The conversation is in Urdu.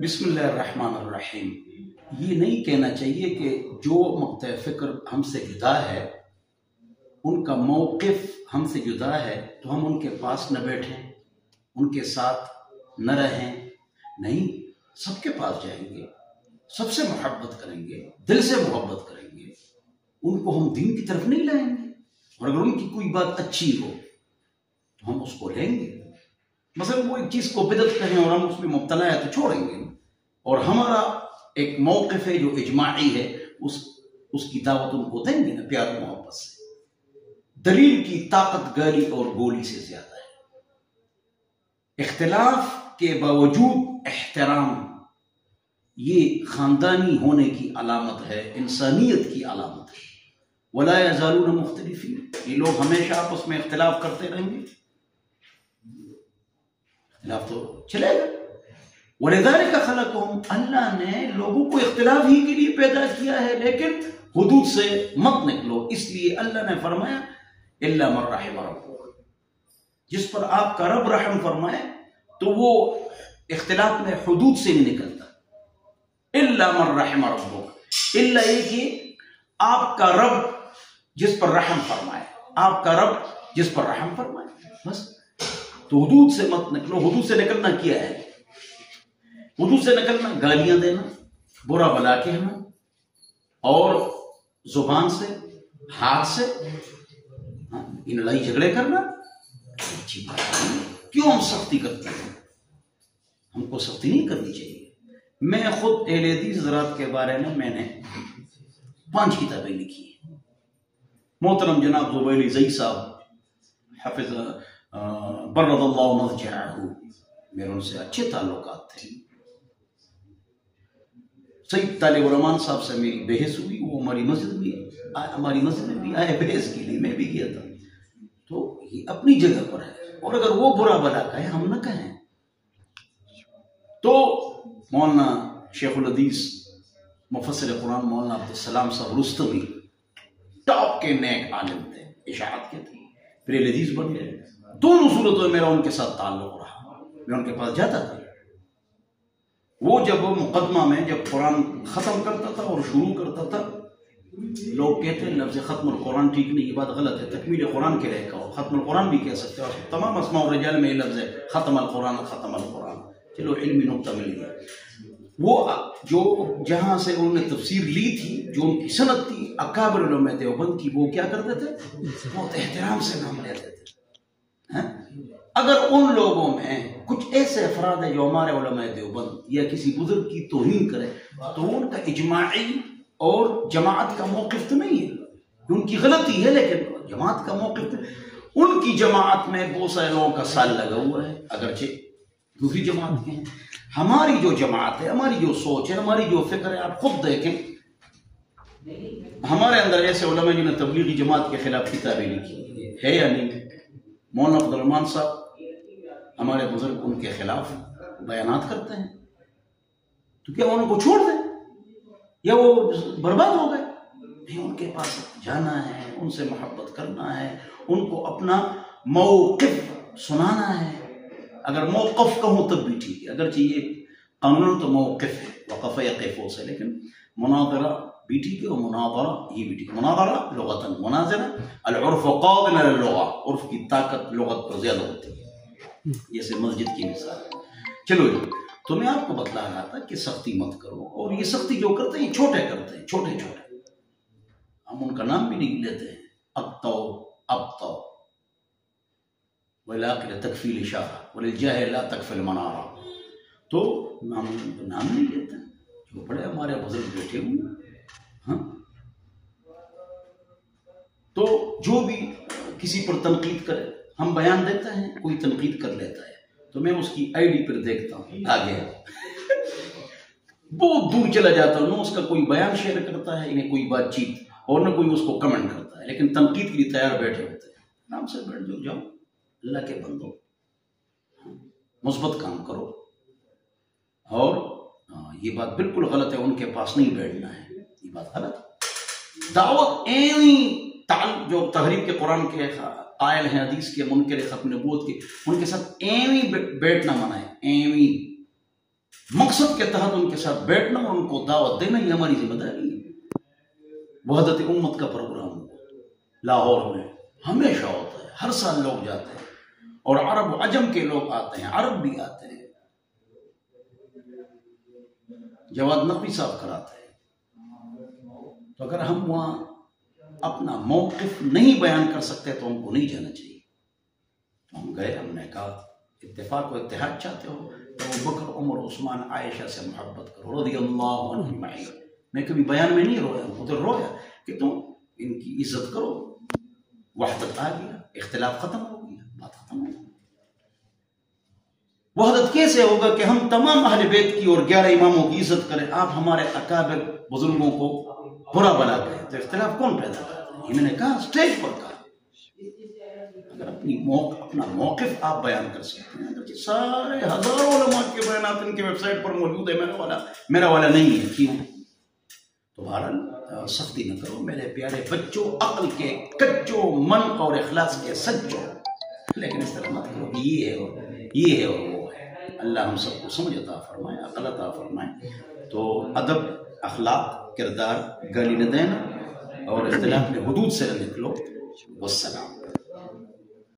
بسم اللہ الرحمن الرحیم۔ یہ نہیں کہنا چاہیے کہ جو مقطع فکر ہم سے جدا ہے، ان کا موقف ہم سے جدا ہے تو ہم ان کے پاس نہ بیٹھیں، ان کے ساتھ نہ رہیں۔ نہیں، سب کے پاس جائیں گے، سب سے محبت کریں گے، دل سے محبت کریں گے، ان کو ہم دین کی طرف نہیں لائیں گے، اور اگر ان کی کوئی بات اچھی ہو تو ہم اس کو لیں گے۔ مثلا وہ ایک چیز کو بدعت کہیں اور ہم اس میں مبتلا ہے تو چھوڑیں گے، اور ہمارا ایک موقف ہے جو اجماعی ہے، اس کی دعوت ان کو دیں گے نا، پیار محبت سے۔ دلیل کی طاقت گالی اور گولی سے زیادہ ہے۔ اختلاف کے باوجود احترام، یہ خاندانی ہونے کی علامت ہے، انسانیت کی علامت ہے۔ وَلَا يَزَالُونَ مُخْتَلِفِينَ، یہ لوگ ہمیشہ آپس میں اختلاف کرتے رہیں گے، اختلاف تو چلے گا۔ وَلِذَلِكَ خَلَقَهُمْ، اللہ نے لوگوں کو اختلاف ہی کے لیے پیدا کیا ہے، لیکن حدود سے مت نکلو، اس لیے اللہ نے فرمایا إِلَّا مَن رَحِمَ رَبُّكَ، جس پر آپ کا رب رحم فرمائے تو وہ اختلاف میں حدود سے نہیں نکلتا۔ إِلَّا مَن رَحِمَ رَبُّكَ، اللہ یہ کہ آپ کا رب جس پر رحم فرمائے، آپ کا رب جس پر رحم فرمائے، بس۔ تو حدود سے مت نکلو۔ حدود سے نکلنا کیا ہے؟ حدود سے نکلنا گالیاں دینا، برا بلا کہنا، اور زبان سے، ہاتھ سے یہ لڑائی جھگڑے کرنا اچھی بات نہیں۔ کیوں ہم سختی کرتے ہیں؟ ہم کو سختی نہیں کرنی چاہیے۔ میں خود اہل حدیث حضرات کے بارے میں نے 5 کتابیں لکھی ہیں۔ محترم جناب زبیلی زئی صاحب حفظ برد اللہ مضجعہ، میرے ان سے اچھے تعلقات تھے۔ سید طالب الرحمان صاحب سے میری بحث ہوئی، وہ ہماری مسجد میں بھی آئے بحث کے لیے، میں بھی گیا تھا۔ تو یہ اپنی جگہ پر ہے، اور اگر وہ برا بلا کہے ہم نہ کہیں۔ تو مولانا شیخ الحدیث مفسر قرآن مولانا عبدالسلام صاحب رستمی ٹاپ کے نیک عالم تھے، اشاعت کے تھے، پھر اہل حدیث بن گئے۔ دونوں صورتوں میں میرا ان کے ساتھ تعلق رہا، میں ان کے پاس جاتا تھا۔ وہ جب مقدمہ میں جب قرآن ختم کرتا تھا اور شروع کرتا تھا، لوگ کہتے ہیں لفظ ختم القرآن ٹھیک نہیں، یہ بات غلط ہے، تکمیل قرآن کے لئے کہو، ختم القرآن بھی کہہ سکتے ہیں۔ تمام اسماء الرجال میں یہ لفظ ہے، ختم القرآن، ختم القرآن۔ چلو علمی نقطہ مل گیا۔ وہ جو جہاں سے انہوں نے تفسیر لی تھی، جو ان کی سند تھی، اکابر علماء دیوبند کی، وہ کیا کرتے تھے؟ بہت احترام سے نام لیتے تھے۔ اگر ان لوگوں میں کچھ ایسے افراد ہیں جو ہمارے علماء دیوبند یا کسی بزرگ کی توہین کرے، تو ان کا اجماعی اور جماعت کا موقف تو نہیں ہے، ان کی غلطی ہے، لیکن جماعت کا موقف تو ان کی جماعت میں بہت سارے لوگوں کا سال لگا ہوا ہے، اگرچہ دوسری جماعت کے ہیں۔ ہماری جو جماعت ہے، ہماری جو سوچ ہے، ہماری جو فکر ہے، آپ خود دیکھیں، ہمارے اندر ایسے علماء جنہوں نے تبلیغی جماعت کے خلاف کتابیں لکھی ہے یا نہیں؟ مولانا عبدالرحمان صاحب ہمارے بزرگ ان کے خلاف بیانات کرتے ہیں، تو کیا ان کو چھوڑ دیں یا وہ برباد ہو گئے؟ نہیں، ان کے پاس جانا ہے، ان سے محبت کرنا ہے، ان کو اپنا موقف سنانا ہے۔ اگر موقف کہوں تب بھی ٹھیک ہے، اگرچہ یہ قانون تو موقف ہے، وقف یقفو سے، لیکن مناظرہ بھی ٹھیک ہے، اور مناظرہ یہ بھی ٹھیک ہے۔ مناظرہ لغتاً، مناظرہ العرف قاضٍ علی اللغة، عرف کی طاقت لغت پر زیادہ ہوتی ہے، جیسے مسجد کی مثال۔ چلو جی، تو میں آپ کو بتلا رہا تھا کہ سختی مت کرو، اور یہ سختی جو کرتے ہیں یہ چھوٹے کرتے ہیں، چھوٹے چھوٹے، ہم ان کا نام بھی نہیں لیتے ہیں۔ ابتو ابتو وَلَٰكِنَ تَكْفِي الْإِشَارَةُ وَلِلْجَاهِلِ لَا تَكْفِي الْمَنَارَةُ، تو ہم نام نہیں لیتے ہیں، جو بڑے ہمارے بزرگ بیٹھے ہوئے۔ ہاں، تو جو بھی کسی پر تنقید کرے، ہم بیان دیتے ہیں، کوئی تنقید کر لیتا ہے تو میں اس کی آئی ڈی پر دیکھتا ہوں، آگے بہت دور چلا جاتا ہوں، نہ اس کا کوئی بیان شیئر کرتا ہے، انہیں کوئی بات چیت، اور نہ کوئی اس کو کمنٹ کرتا ہے، لیکن تنقید کے لیے تیار بیٹھے ہوتے ہیں۔ نام سے بیٹھ جاؤ، اللہ کے بندو، مثبت کام کرو، اور یہ بات بالکل غلط ہے، ان کے پاس نہیں بیٹھنا ہے، یہ بات غلط ہے۔ دعوت جو تحریف کے قرآن کے قائل ہیں، حدیث کے منکر ختم نبوت کے، ان کے ساتھ ایویں بیٹھنا منع ہے، ایویں مقصد کے تحت ان کے ساتھ بیٹھنا اور ان کو دعوت دینا یہ ہماری ذمہ داری ہے۔ وحدت امت کا پروگرام لاہور میں ہمیشہ ہوتا ہے، ہر سال لوگ جاتے ہیں اور عرب و عجم کے لوگ آتے ہیں، عرب بھی آتے ہیں، جواد نقوی صاحب کراتے ہیں۔ تو اگر ہم وہاں اپنا موقف نہیں بیان کر سکتے تو ہم کو نہیں جانا چاہیے۔ تو ہم گئے، ہم نے کہا اتفاق و اتحاد چاہتے ہو تو ابو بکر، عمر، عثمان، عائشہ سے محبت کرو رضی اللہ عنہم اجمعین۔ میں کبھی بیان میں نہیں رویا، ادھر رویا کہ تم ان کی عزت کرو، وحدت آ گیا، اختلاف ختم ہو گیا، بات ختم ہو گئی۔ وحدت کیسے ہوگا کہ ہم تمام اہل بیت کی اور 11 اماموں کی عزت کریں، آپ ہمارے اکابر بزرگوں کو برا بلا کہیں تو اختلاف کون پیدا کرتا ہے؟ میں نے کہا اسٹیج پر کہا اگر اپنا موقف آپ بیان کر سکتے ہیں، اگر سارے ہزاروں علماء کے بیانات ان کے ویب سائٹ پر موجود ہے، میرا والا نہیں ہے، کیوں؟ تو بہرحال سختی نہ کرو میرے پیارے بچوں، عقل کے کچو، من اور اخلاص کے سچو، لیکن اس طرح مت کرو کہ یہ ہے اور وہ ہے۔ اللہ ہم سب کو سمجھ عطا فرمائے، عقل عطا فرمائے۔ تو ادب، اخلاق، کردار، گالی نہ دینا اور اختلاف میں حدود سے نہ نکلو۔ والسلام۔